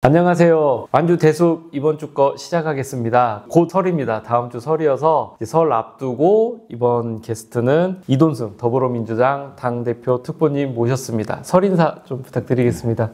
안녕하세요. 완주 대숲 이번 주 거 시작하겠습니다. 곧 설입니다. 다음 주 설이어서 설 앞두고 이번 게스트는 이돈승 더불어민주당 당대표 특보님 모셨습니다. 설 인사 좀 부탁드리겠습니다.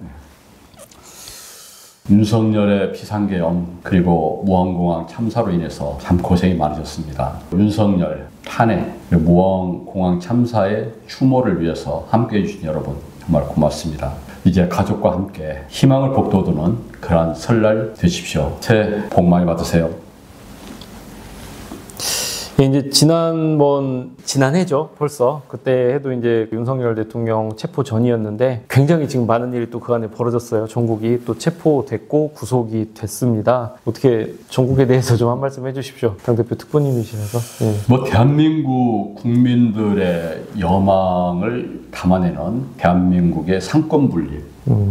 윤석열의 비상계엄 그리고 무안공항 참사로 인해서 참 고생이 많으셨습니다. 윤석열 탄핵, 무안공항 참사의 추모를 위해서 함께해 주신 여러분 정말 고맙습니다. 이제 가족과 함께 희망을 북돋우는 그러한 설날 되십시오. 새해 복 많이 받으세요. 이제 지난해죠 벌써. 그때 해도 이제 윤석열 대통령 체포 전이었는데 굉장히 지금 많은 일이 또 그 안에 벌어졌어요. 전국이 또 체포됐고 구속이 됐습니다. 어떻게 전국에 대해서 좀 한 말씀 해주십시오. 당대표 특보님이시라서. 네. 대한민국 국민들의 여망을 담아내는 대한민국의 상권 분립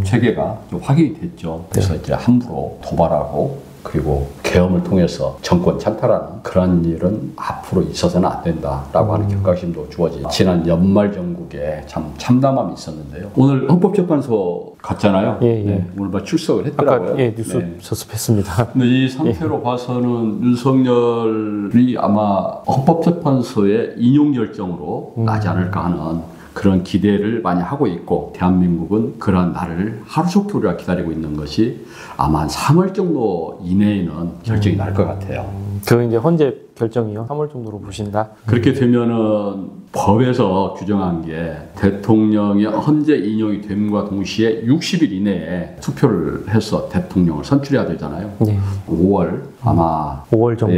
체계가 좀 확인이 됐죠. 그래서 이제 함부로 도발하고 그리고 계엄을 통해서 정권 찬탈하는 그런 일은 앞으로 있어서는 안 된다라고 하는 경각심도 주어진 지난 연말 전국에 참 참담함이 있었는데요. 오늘 헌법재판소 갔잖아요. 네, 오늘 출석을 했더라고요. 아까 뉴스 접습했습니다. 근데 이 상태로 봐서는 윤석열이 아마 헌법재판소의 인용 결정으로 나지 않을까 하는 그런 기대를 많이 하고 있고, 대한민국은 그러한 날을 하루속히 우리가 기다리고 있는 것이 아마 한 3월 정도 이내에는 결정이 날 것 같아요. 그 이제 헌재 결정이요? 3월 정도로 보신다? 그렇게 되면은 법에서 규정한 게 대통령의 헌재 인용이 됨과 동시에 60일 이내에 투표를 해서 대통령을 선출해야 되잖아요. 네. 5월 아마 5월 정도.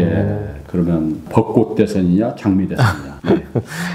그러면 벚꽃 대선이냐 장미 대선이냐. 네.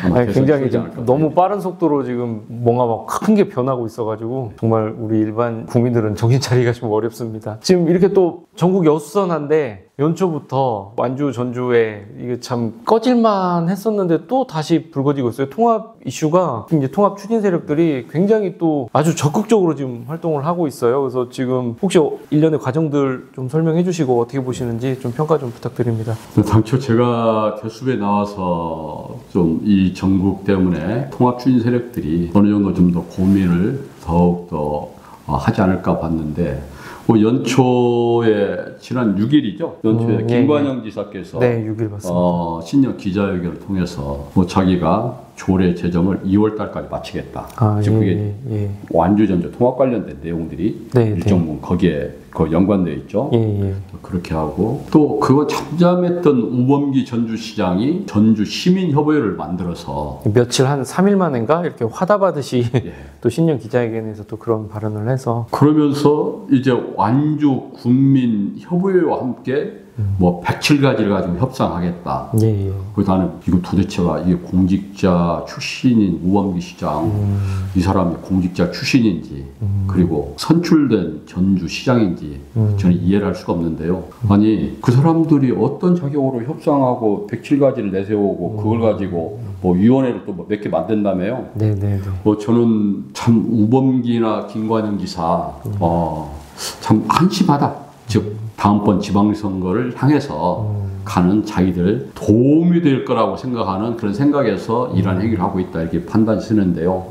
아니, 굉장히 너무 빠른 속도로 지금 뭔가 막 큰 게 변하고 있어가지고 정말 우리 일반 국민들은 정신 차리기가 좀 어렵습니다. 지금 이렇게 또 전국 여수선한데 연초부터 완주 전주에 이게 참 꺼질만 했었는데 또 다시 불거지고 있어요. 통합 이슈가 이제 통합 추진 세력들이 굉장히 또 아주 적극적으로 지금 활동을 하고 있어요. 그래서 지금 혹시 일련의 과정들 좀 설명해 주시고 어떻게 보시는지 좀 평가 좀 부탁드립니다. 당초 제가 대숲에 나와서 좀 이 정국 때문에 통합 추진 세력들이 어느 정도 좀 더 고민을 더욱더 하지 않을까 봤는데, 연초에 지난 6일이죠. 연초에 김관영 지사께서 6일 봤습니다. 신년 기자회견을 통해서 자기가 조례 제정을 2월 달까지 마치겠다. 지금 그게 완주 전주 통합 관련된 내용들이 일정 부분 거기에 연관되어 있죠. 그렇게 하고 또 그거 잠잠했던 우범기 전주시장이 전주 시민협의회를 만들어서 며칠 한 3일 만인가 이렇게 화답하듯이 또 신년 기자회견에서 또 그런 발언을 해서, 그러면서 이제 완주 국민협의회와 함께 107가지를 가지고 협상하겠다. 그래서 나는 이거 도대체가 이게 공직자 출신인 우범기 시장, 이 사람이 공직자 출신인지 그리고 선출된 전주 시장인지 저는 이해를 할 수가 없는데요. 아니 그 사람들이 어떤 자격으로 협상하고 107가지를 내세우고 그걸 가지고 위원회를 또 몇 개 만든다며요. 저는 참 우범기나 김관영 지사 참 한심하다. 즉 다음번 지방선거를 향해서 가는 자기들 도움이 될 거라고 생각하는 그런 생각에서 이러한 행위를 하고 있다, 이렇게 판단이 쓰는데요.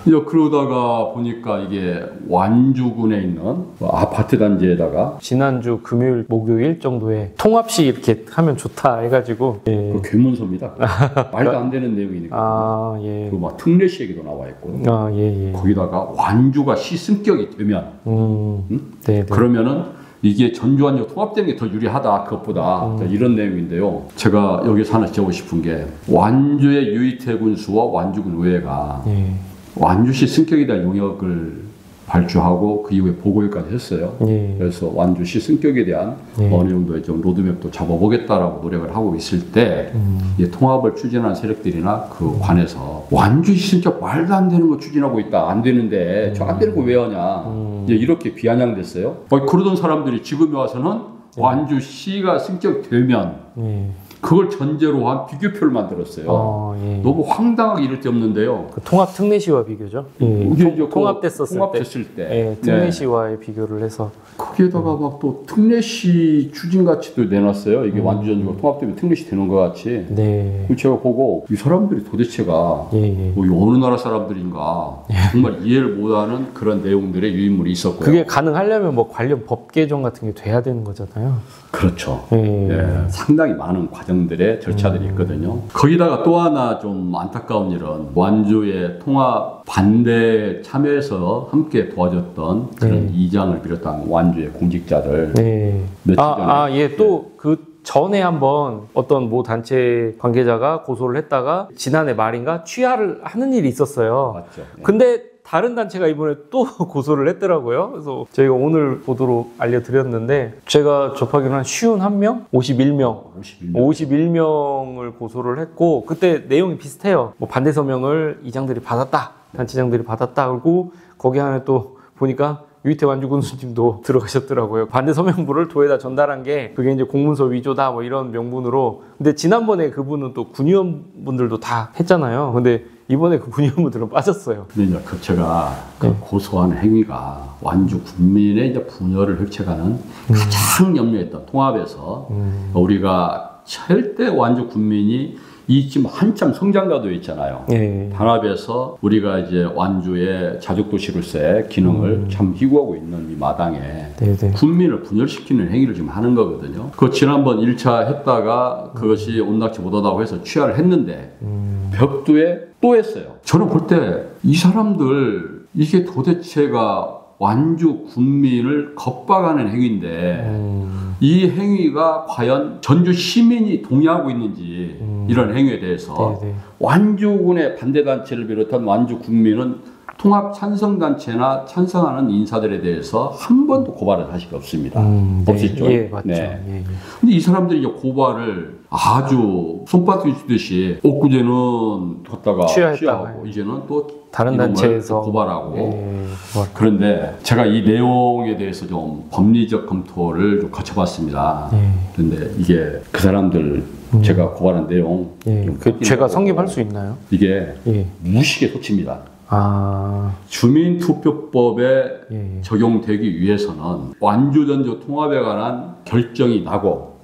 이제 그러다가 보니까 이게 완주군에 있는 아파트 단지에다가 지난주 금요일 목요일 정도에 통합식 이렇게 하면 좋다 해가지고 그 괴문서입니다. 말도 안 되는 내용이니까. 그 막 특례시 얘기도 나와 있고. 거기다가 완주가 시승격이 되면 그러면은 이게 전주 완주 통합되는 게 더 유리하다, 그것보다. 이런 내용인데요. 제가 여기서 하나 지적하고 싶은 게, 완주의 유이태 군수와 완주군 의회가 완주시 승격에 대한 용역을 발주하고 그 이후에 보고회까지 했어요. 그래서 완주시 승격에 대한 어느 정도의 좀 로드맵도 잡아보겠다라고 노력을 하고 있을 때 이 통합을 추진하는 세력들이나 그 관에서 완주시 승격 말도 안 되는 거 추진하고 있다, 안 되는데 저 안 되는 거 왜 하냐, 이렇게 비아냥됐어요. 그러던 사람들이 지금 와서는 완주시가 승격되면 그걸 전제로 한 비교표를 만들었어요. 예. 너무 황당하게 이럴 데 없는데요. 그 통합 특례시와 비교죠. 예. 통합됐을 때, 예, 특례시와의 비교를 해서 거기에다가 막 또 특례시 추진가치도 내놨어요. 이게 완주전주가 통합되면 특례시 되는 것 같이. 네. 제가 보고 이 사람들이 도대체가 뭐 어느 나라 사람들인가 정말 이해를 못하는 그런 내용들의 유인물이 있었고요. 그게 가능하려면 뭐 관련 법 개정 같은 게 돼야 되는 거잖아요. 그렇죠. 상당히 많은 과정들의 절차들이 있거든요. 거기다가 또 하나 좀 안타까운 일은 완주의 통합 반대 참여해서 함께 도와줬던 그런 이장을 비롯한 완주의 공직자들 며칠 전에 또 그 전에 한번 어떤 모 단체 관계자가 고소를 했다가 지난해 말인가 취하를 하는 일이 있었어요. 맞죠. 근데 다른 단체가 이번에 또 고소를 했더라고요. 그래서 저희가 오늘 보도로 알려드렸는데 제가 접하기로는 한 51명? 51명을 고소를 했고 그때 내용이 비슷해요. 뭐 반대 서명을 이장들이 받았다. 단체장들이 받았다. 그리고 거기 안에 또 보니까 유희태 완주 군수님도 들어가셨더라고요. 반대 서명부를 도에다 전달한 게 그게 이제 공문서 위조다 뭐 이런 명분으로. 근데 지난번에 그분은 또 군의원분들도 다 했잖아요. 근데 이번에 그 군의원분들은 빠졌어요. 근데 이제 제가 그 고소한 행위가 완주 국민의 이제 분열을 획책하는 가장 염려했던 통합에서 우리가 절대 완주 국민이 이 지금 한참 성장가도에 있잖아요. 단합에서 우리가 이제 완주의 자족도시로서의 기능을 참 희구하고 있는 이 마당에 국민을 분열시키는 행위를 지금 하는 거거든요. 그 지난번 1차 했다가 그것이 온당치 못하다고 해서 취하를 했는데 벽두에 또 했어요. 저는 볼 때 이 사람들 이게 도대체가 완주 국민을 겁박하는 행위인데 이 행위가 과연 전주 시민이 동의하고 있는지 이런 행위에 대해서 완주군의 반대단체를 비롯한 완주 국민은 통합 찬성단체나 찬성하는 인사들에 대해서 한 번도 고발을 한 적이 없습니다. 없었죠? 맞죠. 근데 이 사람들이 이제 고발을 아주 손바닥 쓰듯이 엊그제는 뒀다가 취하고 이제는 또 다른 단체에서 고발하고 그런데 제가 이 내용에 대해서 좀 법리적 검토를 좀 거쳐봤습니다. 그런데 이게 그 사람들 제가 고발한 내용 그 죄가 성립할 수 있나요? 이게 무식의 소치입니다. 주민투표법에 적용되기 위해서는 완주전주 통합에 관한 결정이 나고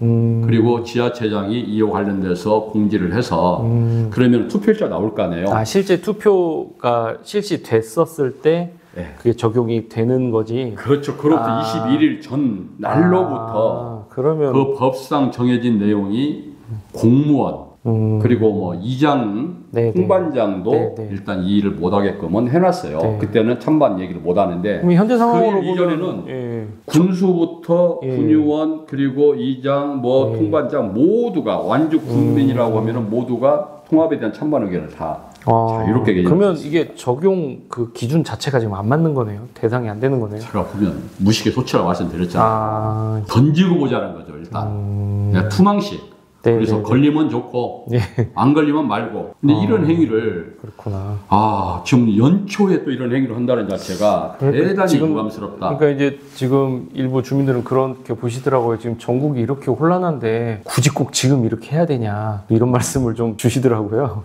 그리고 지자체장이 이와 관련돼서 공지를 해서 그러면 투표일자 나올 거 아니에요. 실제 투표가 실시됐었을 때 그게 적용이 되는 거지. 그렇죠. 그로부터 21일 전 날로부터 그러면 그 법상 정해진 내용이 공무원 그리고 뭐 이장, 홍반장도 일단 이 일을 못하게끔은 해놨어요. 그때는 찬반 얘기를 못하는데 현재 상황으로 그 이전에는 군수부터 군의원 그리고 이장, 뭐 통반장 모두가 완주 국민이라고 하면은 모두가 통합에 대한 찬반 의견을 다 이렇게 그러면 이게 적용 그 기준 자체가 지금 안 맞는 거네요. 대상이 안 되는 거네요. 제가 보면 무식의 소치라고 말씀드렸잖아요. 던지고 보자는 거죠. 일단 투망식. 그래서 걸리면 좋고 안 걸리면 말고. 근데 이런 행위를 지금 연초에 또 이런 행위를 한다는 자체가 대단히 부담스럽다. 그러니까 이제 지금 일부 주민들은 그렇게 보시더라고요. 지금 전국이 이렇게 혼란한데 굳이 꼭 지금 이렇게 해야 되냐 이런 말씀을 좀 주시더라고요.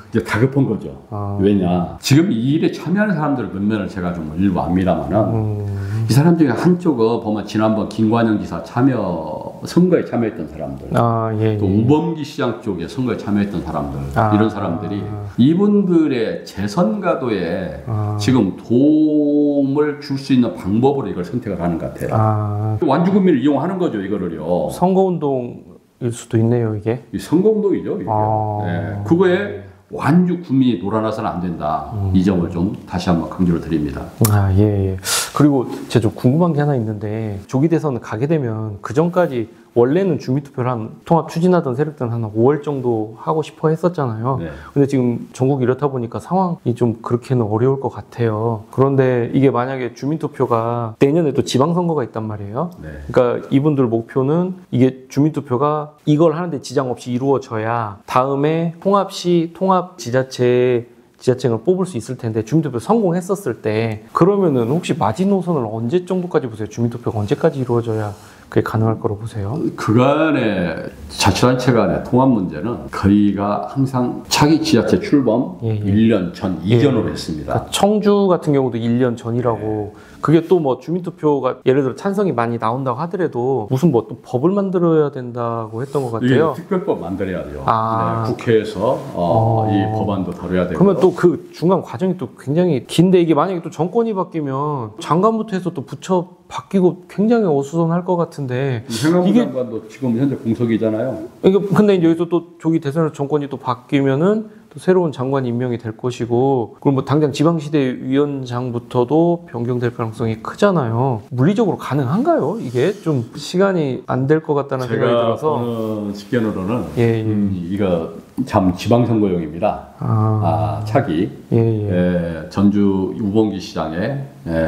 이제 다급한 거죠. 왜냐 지금 이 일에 참여하는 사람들 몇몇을 제가 좀 일부 압니다만은 이 사람 중에 한쪽은 보면 지난번 김관영 지사 선거에 참여했던 사람들 또 우범기 시장 쪽에 선거에 참여했던 사람들 이런 사람들이 이분들의 재선 가도에 지금 도움을 줄 수 있는 방법으로 이걸 선택을 하는 것 같아요. 완주군민을 이용하는 거죠. 이거를요. 선거운동일 수도 있네요. 이게 선거운동이죠. 이게. 그거에 완주 국민이 놀아나서는 안 된다. 이 점을 좀 다시 한번 강조를 드립니다. 그리고 제가 좀 궁금한 게 하나 있는데 조기 대선을 가게 되면 그 전까지 원래는 주민투표를 한 통합 추진하던 세력들은 한 5월 정도 하고 싶어 했었잖아요. 근데 지금 전국이 이렇다 보니까 상황이 좀 그렇게는 어려울 것 같아요. 그런데 이게 만약에 주민투표가 내년에 또 지방선거가 있단 말이에요. 그러니까 이분들 목표는 이게 주민투표가 이걸 하는데 지장 없이 이루어져야 다음에 통합시 통합지자체를 뽑을 수 있을 텐데 주민투표 성공했었을 때 그러면은 혹시 마지노선을 언제 정도까지 보세요? 주민투표가 언제까지 이루어져야 그게 가능할 거로 보세요? 그간의 자치단체 간의 통합 문제는 거의가 항상 차기 지자체 출범 1년 전 이전으로 했습니다. 그러니까 청주 같은 경우도 1년 전이라고 그게 또 뭐 주민투표가 예를 들어 찬성이 많이 나온다고 하더라도 무슨 뭐 또 법을 만들어야 된다고 했던 것 같아요. 특별법 만들어야죠. 네, 국회에서 이 법안도 다뤄야 되고. 그러면 또 그 중간 과정이 또 굉장히 긴데 이게 만약에 또 정권이 바뀌면 장관부터 해서 또 부처 바뀌고 굉장히 어수선할 것 같은데 행안부 장관도 지금 현재 공석이잖아요. 근데 이제 여기서 또 조기 대선에서 정권이 또 바뀌면은 또 새로운 장관이 임명이 될 것이고 그럼 뭐 당장 지방시대위원장부터도 변경될 가능성이 크잖아요. 물리적으로 가능한가요? 이게 좀 시간이 안 될 것 같다는 생각이 들어서 보는 식견으로는 예. 이거 참 지방선거용입니다. 차기 전주 우봉기 시장의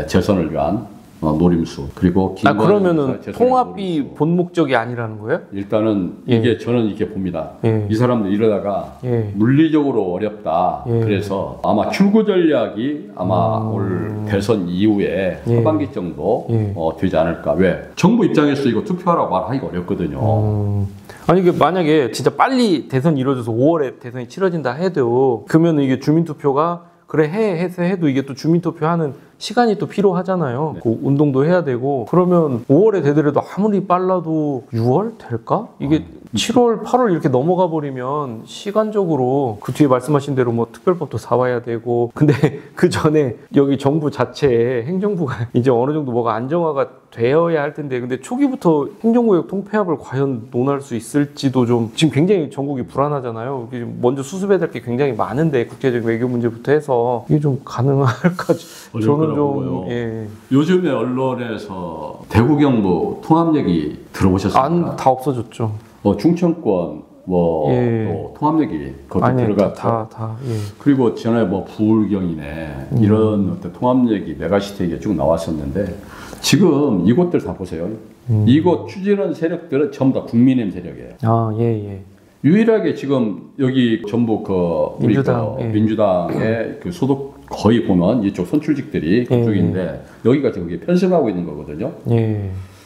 재선을 위한 노림수 그리고 그러면은 통합이 노림수. 본 목적이 아니라는 거예요? 일단은 이게 저는 이렇게 봅니다. 이 사람들 이러다가 물리적으로 어렵다. 그래서 아마 출구 전략이 아마 올 대선 이후에 하반기 정도 되지 않을까. 왜? 정부 입장에서 이거 투표하라고 말하기가 어렵거든요. 아니 이게 만약에 진짜 빨리 대선이 이루어져서 5월에 대선이 치러진다 해도 그러면 이게 주민투표가 그래 해도 이게 또 주민투표하는 시간이 또 필요하잖아요. 그 운동도 해야 되고 그러면 5월에 되더라도 아무리 빨라도 6월 될까? 이게 7월, 8월 이렇게 넘어가 버리면 시간적으로 그 뒤에 말씀하신 대로 뭐 특별법도 사와야 되고 근데 그 전에 여기 정부 자체에 행정부가 이제 어느 정도 뭐가 안정화가 되어야 할 텐데 근데 초기부터 행정구역 통폐합을 과연 논할 수 있을지도 좀 지금 굉장히 전국이 불안하잖아요. 먼저 수습해야 될 게 굉장히 많은데 국제적 외교 문제부터 해서 이게 좀 가능할까? 저는 좀 요즘에 언론에서 대구 경북 통합 얘기 들어보셨습니까? 다 없어졌죠. 충청권 또 통합 얘기 그것도 들어갔고 그리고 전에 부울경이네 이런 어떤 통합 얘기 메가시티 얘기가 쭉 나왔었는데 지금 이곳들 다 보세요. 이곳 추진하는 세력들은 전부 다 국민의힘 세력이에요. 유일하게 지금 여기 전부 민주당의 그 소속 거의 보면 이쪽 선출직들이 그쪽인데 여기가 지금 편승하고 있는 거거든요.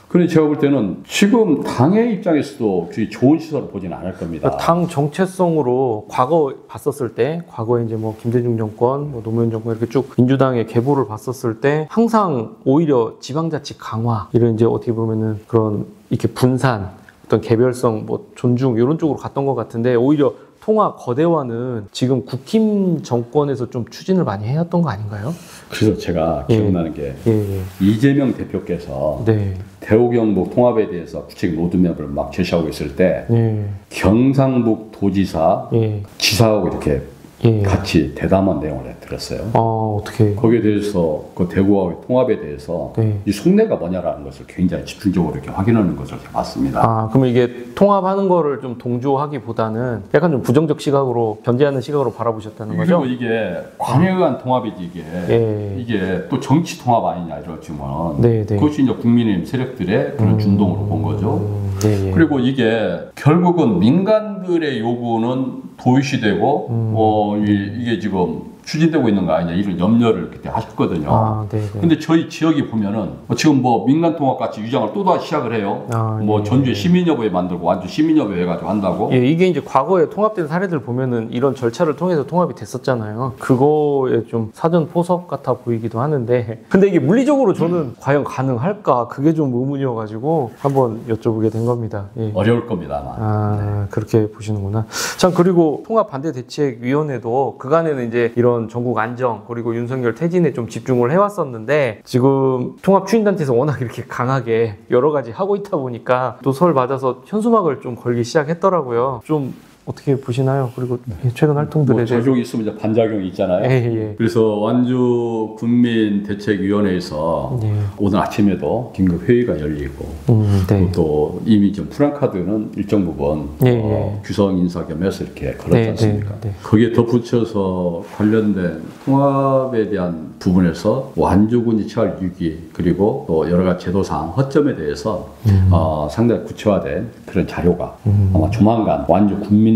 그런데 제가 볼 때는 지금 당의 입장에서도 좋은 시선을 보지는 않을 겁니다. 당 정체성으로 과거 봤었을 때, 과거에 이제 김대중 정권, 노무현 정권 이렇게 쭉 민주당의 계보를 봤었을 때 항상 오히려 지방자치 강화 이런 이제 어떻게 보면은 그런 이렇게 분산, 어떤 개별성, 존중 이런 쪽으로 갔던 것 같은데 오히려 통합 거대화는 지금 국힘 정권에서 좀 추진을 많이 해왔던 거 아닌가요? 그래서 제가 기억나는 게 이재명 대표께서 대구 경북 통합에 대해서 구체적 로드맵을 막 제시하고 있을 때 경상북 도지사 지사하고 이렇게 같이 대담한 내용을 들었어요. 어떻게? 거기에 대해서 그 대구와 통합에 대해서 이 속내가 뭐냐라는 것을 굉장히 집중적으로 이렇게 확인하는 것을 봤습니다. 그러면 이게 통합하는 거를 좀 동조하기보다는 약간 좀 부정적 시각으로 견제하는 시각으로 바라보셨다는 거죠? 그리고 이게 관여한 통합이지 이게 또 정치 통합 아니냐 이러지만 그것이 이제 국민의힘 세력들의 그런 준동으로 본 거죠. 그리고 이게 결국은 민간들의 요구는 도의시되고 이게 지금 추진되고 있는 거 아니냐 이런 염려를 그때 하셨거든요. 근데 저희 지역이 보면은 지금 민간 통합 같이 유장을 또 다시 시작을 해요. 전주에 시민협의회 만들고 완전 시민협의회 해가지고 한다고. 이게 이제 과거에 통합된 사례들 보면은 이런 절차를 통해서 통합이 됐었잖아요. 그거에 좀 사전 포석 같아 보이기도 하는데 근데 이게 물리적으로 저는 과연 가능할까 그게 좀 의문이어가지고 한번 여쭤보게 된 겁니다. 어려울 겁니다 아마. 그렇게 보시는구나. 참 그리고 통합반대대책위원회도 그간에는 이제 이런 전국 안정 그리고 윤석열 퇴진에 좀 집중을 해왔었는데 지금 통합 추진단체에서 워낙 이렇게 강하게 여러 가지 하고 있다 보니까 또 설 맞아서 현수막을 좀 걸기 시작했더라고요. 좀 어떻게 보시나요? 그리고 최근 활동들에 대해서 작용이 있으면 이제 반작용이 있잖아요. 그래서 완주 군민대책위원회에서 오늘 아침에도 긴급 회의가 열리고 또 이미 좀 프랑카드는 일정 부분 규성 인사 겸해서 이렇게 걸었지 않습니까? 거기에 덧붙여서 관련된 통합에 대한 부분에서 완주군 치할 유기 그리고 또 여러 가지 제도상 허점에 대해서 상당히 구체화된 그런 자료가 아마 조만간 완주 군민들께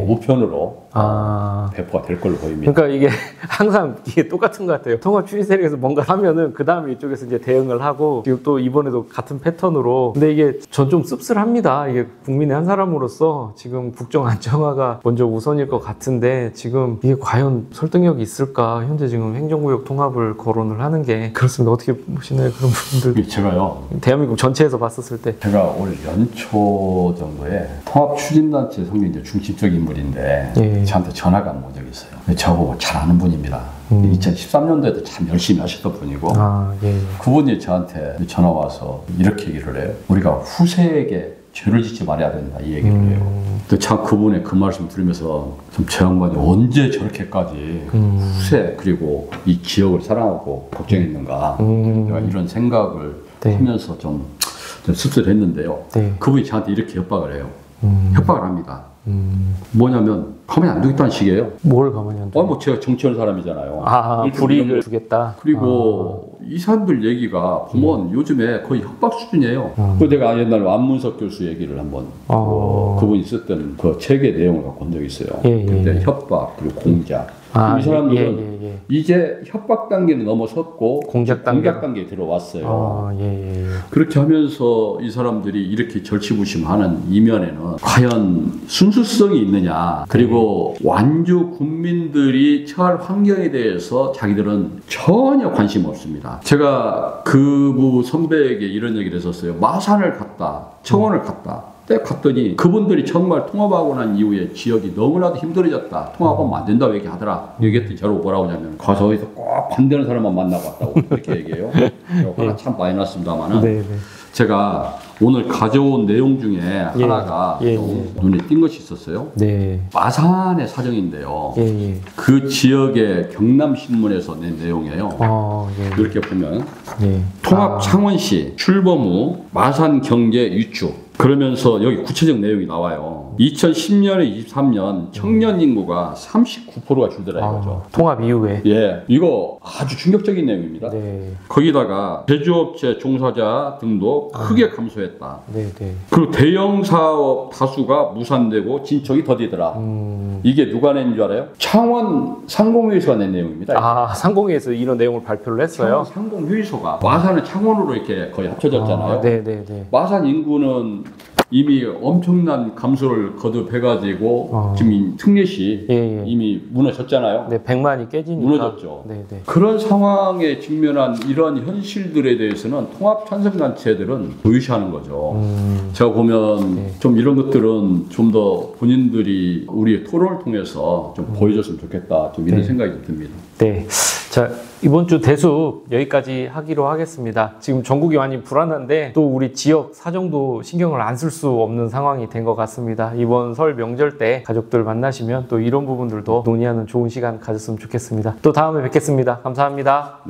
우편으로 배포가 될 걸로 보입니다. 그러니까 이게 항상 이게 똑같은 것 같아요. 통합 추진 세력에서 뭔가 하면은 그 다음에 이쪽에서 이제 대응을 하고 지금 또 이번에도 같은 패턴으로. 근데 이게 전 좀 씁쓸합니다. 이게 국민의 한 사람으로서 지금 국정 안정화가 먼저 우선일 것 같은데 지금 이게 과연 설득력이 있을까? 현재 지금 행정구역 통합을 거론을 하는 게 그렇습니다. 어떻게 보시나요? 그런 부분들. 제가요. 대한민국 전체에서 봤었을 때. 제가 올 연초 정도에 통합 추진단체 성명 이제 중심적 인물인데 예. 저한테 전화가 온 적이 있어요. 저보고 잘 아는 분입니다. 2013년도에도 참 열심히 하셨던 분이고 예. 그분이 저한테 전화 와서 이렇게 얘기를 해요. 우리가 후세에게 죄를 짓지 말아야 된다 이 얘기를 해요. 근데 참 그분의 그 말씀 들으면서 좀 저 양반이 언제 저렇게까지 후세 그리고 이 지역을 사랑하고 걱정했는가 내가 이런 생각을 네. 하면서 좀 씁쓸했는데요. 네. 그분이 저한테 이렇게 협박을 해요. 협박을 합니다. 뭐냐면 가만히 안 두겠다는 식이에요. 뭘 가만히 안 둬? 뭐 제가 정치하는 사람이잖아요. 불이익을 주겠다. 그리고 이 사람들 얘기가 보면 요즘에 거의 협박 수준이에요. 그 내가 옛날에 안문석 교수 얘기를 한번 그분이 썼던 그 책의 내용을 갖고 온 적이 있어요. 그때 협박 그리고 공작. 이 사람들은 이제 협박 단계는 넘어섰고 공작 단계에 들어왔어요. 그렇게 하면서 이 사람들이 이렇게 절치부심하는 이면에는 과연 순수성이 있느냐, 그리고 완주 국민들이 처할 환경에 대해서 자기들은 전혀 관심 없습니다. 제가 그부 선배에게 이런 얘기를 했었어요. 마산을 갔다, 청원을 갔다. 갔더니 그분들이 정말 통합하고 난 이후에 지역이 너무나도 힘들어졌다. 통합하면 안 된다고 얘기하더라. 얘기했더니 저를 뭐라고 하냐면 가서 어디서 꼭 반대하는 사람만 만나고 왔다고 그렇게 얘기해요. 화가 참 많이 났습니다만은 제가 오늘 가져온 내용 중에 하나가 좀 눈에 띈 것이 있었어요. 마산의 사정인데요. 그 지역의 경남신문에서 낸 내용이에요. 이렇게 보면 통합 창원시 출범 후 마산 경제 유축 그러면서 여기 구체적 내용이 나와요. 2010년에 23년 청년 인구가 39%가 줄더라 이거죠. 통합 이후에. 이거 아주 충격적인 내용입니다. 거기다가 제조업체 종사자 등도 크게 감소했다. 그리고 대형 사업 다수가 무산되고 진척이 더디더라. 이게 누가 낸 줄 알아요? 창원 상공회의소가 낸 내용입니다. 상공회의소 이런 내용을 발표를 했어요? 상공회의소가 마산은 창원으로 이렇게 거의 합쳐졌잖아요. 마산 인구는 이미 엄청난 감소를 거듭해가지고 지금 특례시 이미 무너졌잖아요. 100만이 깨지니까 무너졌죠. 그런 상황에 직면한 이런 현실들에 대해서는 통합 찬성단체들은 도유시하는 거죠. 제가 보면 좀 이런 것들은 좀 더 본인들이 우리의 토론을 통해서 좀 보여줬으면 좋겠다. 좀 이런 생각이 좀 듭니다. 자, 이번 주 대숙 여기까지 하기로 하겠습니다. 지금 전국이 많이 불안한데 또 우리 지역 사정도 신경을 안 쓸 수 없는 상황이 된 것 같습니다. 이번 설 명절 때 가족들 만나시면 또 이런 부분들도 논의하는 좋은 시간 가졌으면 좋겠습니다. 또 다음에 뵙겠습니다. 감사합니다.